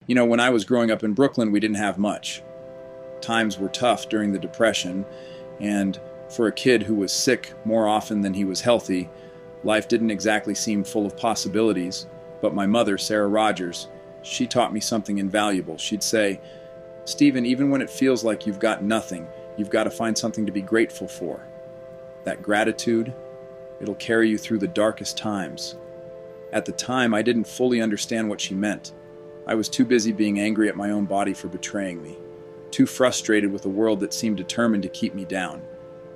When I was growing up in Brooklyn, we didn't have much. Times were tough during the Depression, and for a kid who was sick more often than he was healthy, life didn't exactly seem full of possibilities. But my mother, Sarah Rogers, she taught me something invaluable. She'd say, "Stephen, even when it feels like you've got nothing, you've got to find something to be grateful for. That gratitude, it'll carry you through the darkest times." At the time, I didn't fully understand what she meant. I was too busy being angry at my own body for betraying me, too frustrated with a world that seemed determined to keep me down.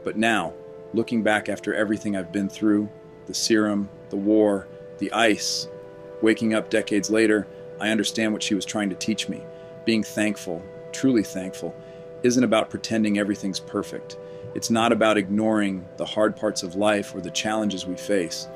But now, looking back after everything I've been through, the serum, the war, the ice, waking up decades later, I understand what she was trying to teach me. Being thankful, truly thankful, isn't about pretending everything's perfect. It's not about ignoring the hard parts of life or the challenges we face.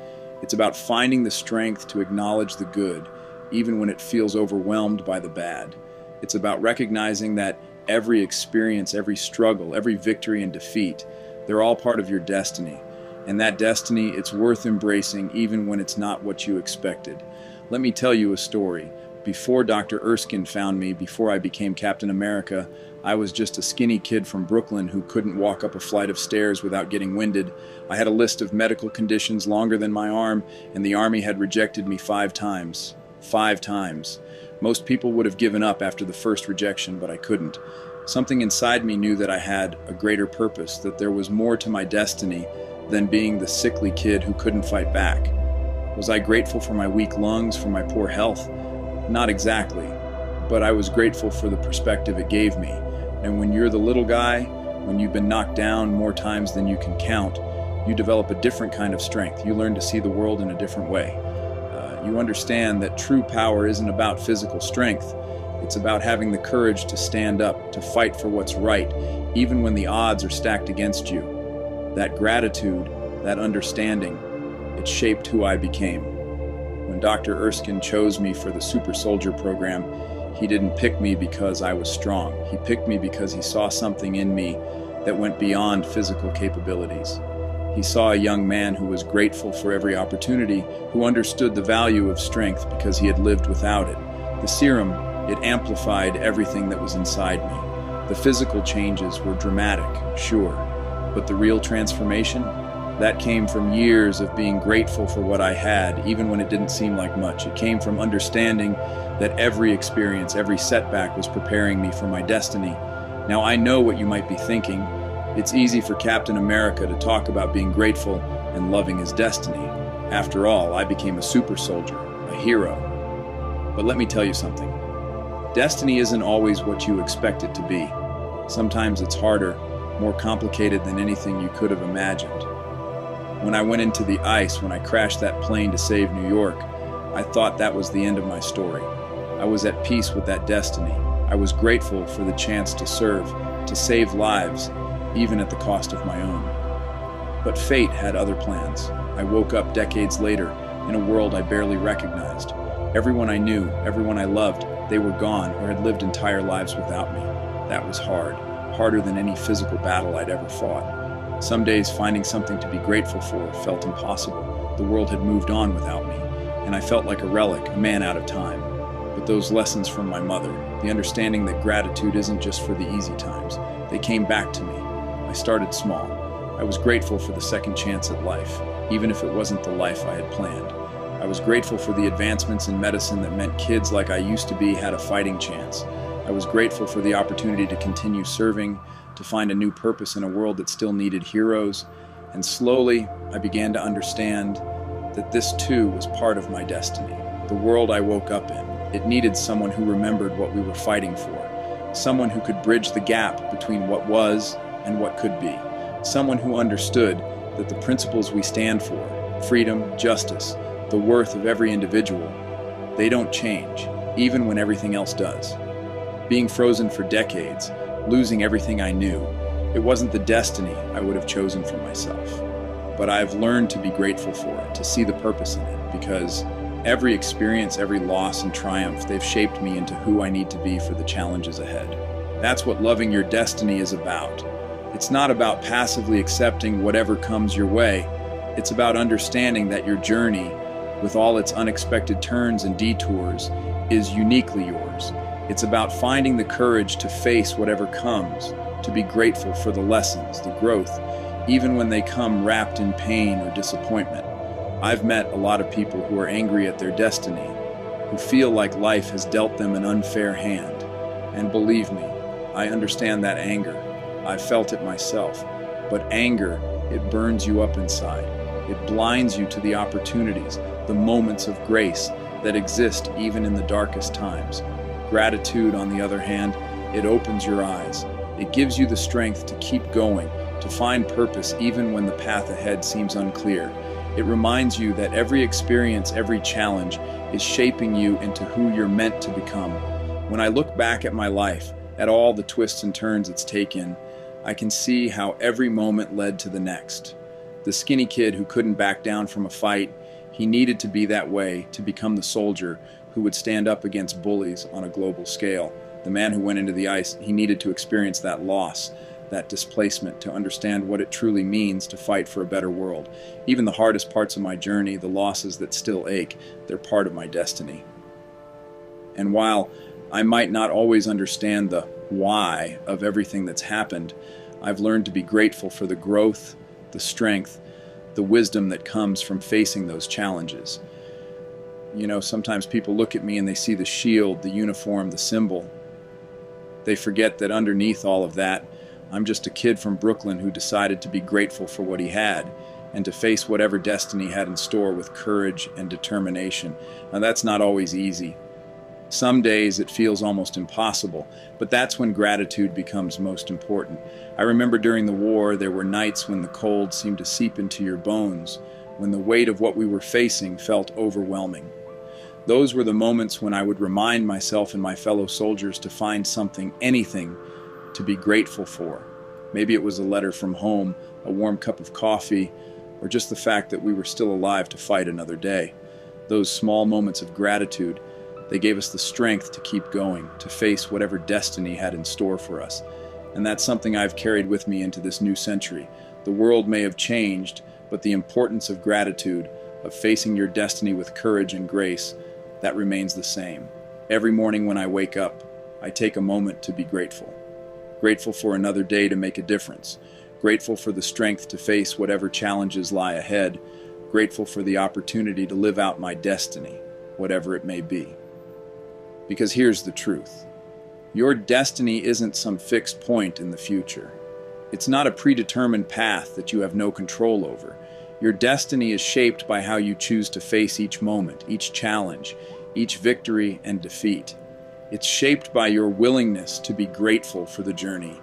It's about finding the strength to acknowledge the good, even when it feels overwhelmed by the bad. It's about recognizing that every experience, every struggle, every victory and defeat, they're all part of your destiny. And that destiny, it's worth embracing even when it's not what you expected. Let me tell you a story. Before Dr. Erskine found me, before I became Captain America, I was just a skinny kid from Brooklyn who couldn't walk up a flight of stairs without getting winded. I had a list of medical conditions longer than my arm, and the Army had rejected me 5 times. 5 times. Most people would have given up after the first rejection, but I couldn't. Something inside me knew that I had a greater purpose, that there was more to my destiny than being the sickly kid who couldn't fight back. Was I grateful for my weak lungs, for my poor health? Not exactly, but I was grateful for the perspective it gave me. And when you're the little guy, when you've been knocked down more times than you can count, you develop a different kind of strength. You learn to see the world in a different way. You understand that true power isn't about physical strength. It's about having the courage to stand up, to fight for what's right, even when the odds are stacked against you. That gratitude, that understanding, it shaped who I became. When Dr. Erskine chose me for the Super Soldier program, he didn't pick me because I was strong. He picked me because he saw something in me that went beyond physical capabilities. He saw a young man who was grateful for every opportunity, who understood the value of strength because he had lived without it. The serum, it amplified everything that was inside me. The physical changes were dramatic, sure, but the real transformation, that came from years of being grateful for what I had, even when it didn't seem like much. It came from understanding that every experience, every setback was preparing me for my destiny. Now I know what you might be thinking. It's easy for Captain America to talk about being grateful and loving his destiny. After all, I became a super soldier, a hero. But let me tell you something. Destiny isn't always what you expect it to be. Sometimes it's harder, more complicated than anything you could have imagined. When I went into the ice, when I crashed that plane to save New York, I thought that was the end of my story. I was at peace with that destiny. I was grateful for the chance to serve, to save lives, even at the cost of my own. But fate had other plans. I woke up decades later in a world I barely recognized. Everyone I knew, everyone I loved, they were gone or had lived entire lives without me. That was hard, harder than any physical battle I'd ever fought. Some days finding something to be grateful for felt impossible. The world had moved on without me, and I felt like a relic, a man out of time. But those lessons from my mother, the understanding that gratitude isn't just for the easy times, they came back to me. I started small. I was grateful for the second chance at life, even if it wasn't the life I had planned. I was grateful for the advancements in medicine that meant kids like I used to be had a fighting chance. I was grateful for the opportunity to continue serving, to find a new purpose in a world that still needed heroes. And slowly, I began to understand that this too was part of my destiny. The world I woke up in, it needed someone who remembered what we were fighting for. Someone who could bridge the gap between what was and what could be. Someone who understood that the principles we stand for, freedom, justice, the worth of every individual, they don't change, even when everything else does. Being frozen for decades, losing everything I knew, it wasn't the destiny I would have chosen for myself. But I've learned to be grateful for it, to see the purpose in it, because every experience, every loss and triumph, they've shaped me into who I need to be for the challenges ahead. That's what loving your destiny is about. It's not about passively accepting whatever comes your way. It's about understanding that your journey, with all its unexpected turns and detours, is uniquely yours. It's about finding the courage to face whatever comes, to be grateful for the lessons, the growth, even when they come wrapped in pain or disappointment. I've met a lot of people who are angry at their destiny, who feel like life has dealt them an unfair hand. And believe me, I understand that anger. I've felt it myself. But anger, it burns you up inside. It blinds you to the opportunities, the moments of grace that exist even in the darkest times. Gratitude, on the other hand, it opens your eyes. It gives you the strength to keep going, to find purpose even when the path ahead seems unclear. It reminds you that every experience, every challenge is shaping you into who you're meant to become. When I look back at my life, at all the twists and turns it's taken, I can see how every moment led to the next. The skinny kid who couldn't back down from a fight, he needed to be that way to become the soldier who would stand up against bullies on a global scale. The man who went into the ice, he needed to experience that loss, that displacement, to understand what it truly means to fight for a better world. Even the hardest parts of my journey, the losses that still ache, they're part of my destiny. And while I might not always understand the why of everything that's happened, I've learned to be grateful for the growth, the strength, the wisdom that comes from facing those challenges. You know, sometimes people look at me and they see the shield, the uniform, the symbol. They forget that underneath all of that, I'm just a kid from Brooklyn who decided to be grateful for what he had and to face whatever destiny had in store with courage and determination. Now, that's not always easy. Some days it feels almost impossible, but that's when gratitude becomes most important. I remember during the war, there were nights when the cold seemed to seep into your bones, when the weight of what we were facing felt overwhelming. Those were the moments when I would remind myself and my fellow soldiers to find something, anything, to be grateful for. Maybe it was a letter from home, a warm cup of coffee, or just the fact that we were still alive to fight another day. Those small moments of gratitude, they gave us the strength to keep going, to face whatever destiny had in store for us. And that's something I've carried with me into this new century. The world may have changed, but the importance of gratitude, of facing your destiny with courage and grace, that remains the same. Every morning when I wake up, I take a moment to be grateful. Grateful for another day to make a difference. Grateful for the strength to face whatever challenges lie ahead. Grateful for the opportunity to live out my destiny, whatever it may be. Because here's the truth. Your destiny isn't some fixed point in the future. It's not a predetermined path that you have no control over. Your destiny is shaped by how you choose to face each moment, each challenge, each victory and defeat. It's shaped by your willingness to be grateful for the journey,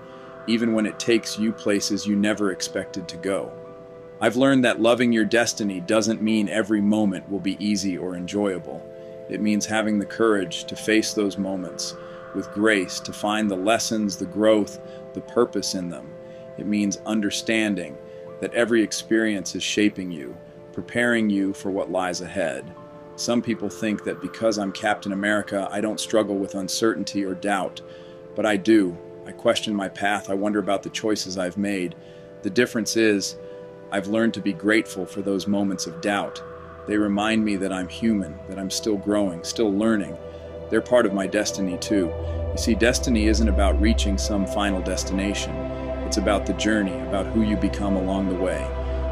even when it takes you places you never expected to go. I've learned that loving your destiny doesn't mean every moment will be easy or enjoyable. It means having the courage to face those moments with grace, to find the lessons, the growth, the purpose in them. It means understanding that every experience is shaping you, preparing you for what lies ahead. Some people think that because I'm Captain America, I don't struggle with uncertainty or doubt, but I do. I question my path. I wonder about the choices I've made. The difference is, I've learned to be grateful for those moments of doubt. They remind me that I'm human, that I'm still growing, still learning. They're part of my destiny too. You see, destiny isn't about reaching some final destination. It's about the journey, about who you become along the way.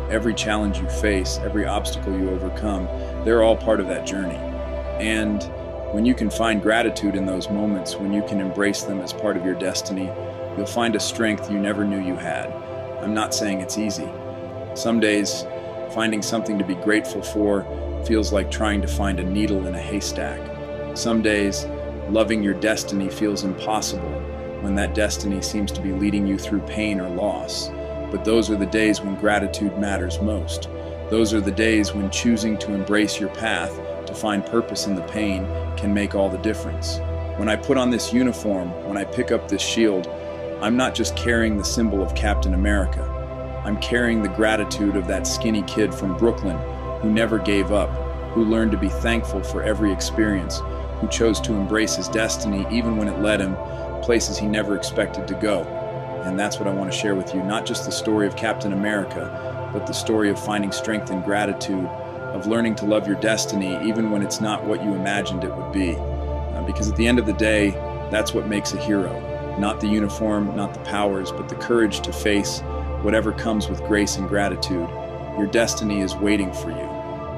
Every challenge you face, every obstacle you overcome, they're all part of that journey. And when you can find gratitude in those moments, when you can embrace them as part of your destiny, you'll find a strength you never knew you had. I'm not saying it's easy. Some days, finding something to be grateful for feels like trying to find a needle in a haystack. Some days, loving your destiny feels impossible when that destiny seems to be leading you through pain or loss. But those are the days when gratitude matters most. Those are the days when choosing to embrace your path, to find purpose in the pain, can make all the difference. When I put on this uniform, when I pick up this shield, I'm not just carrying the symbol of Captain America. I'm carrying the gratitude of that skinny kid from Brooklyn who never gave up, who learned to be thankful for every experience, who chose to embrace his destiny even when it led him places he never expected to go. And that's what I want to share with you, not just the story of Captain America, but the story of finding strength and gratitude, of learning to love your destiny even when it's not what you imagined it would be. Because at the end of the day, That's what makes a hero. Not the uniform, not the powers, but the courage to face whatever comes with grace and gratitude. Your destiny is waiting for you.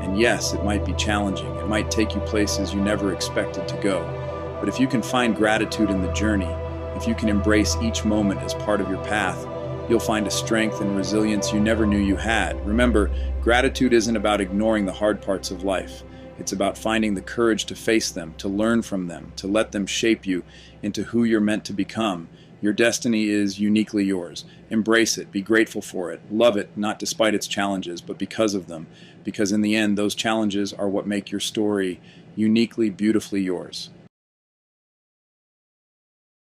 And yes, it might be challenging. It might take you places you never expected to go. But if you can find gratitude in the journey, if you can embrace each moment as part of your path, you'll find a strength and resilience you never knew you had. Remember, gratitude isn't about ignoring the hard parts of life. It's about finding the courage to face them, to learn from them, to let them shape you into who you're meant to become. Your destiny is uniquely yours. Embrace it. Be grateful for it. Love it, not despite its challenges, but because of them. Because in the end, those challenges are what make your story uniquely, beautifully yours.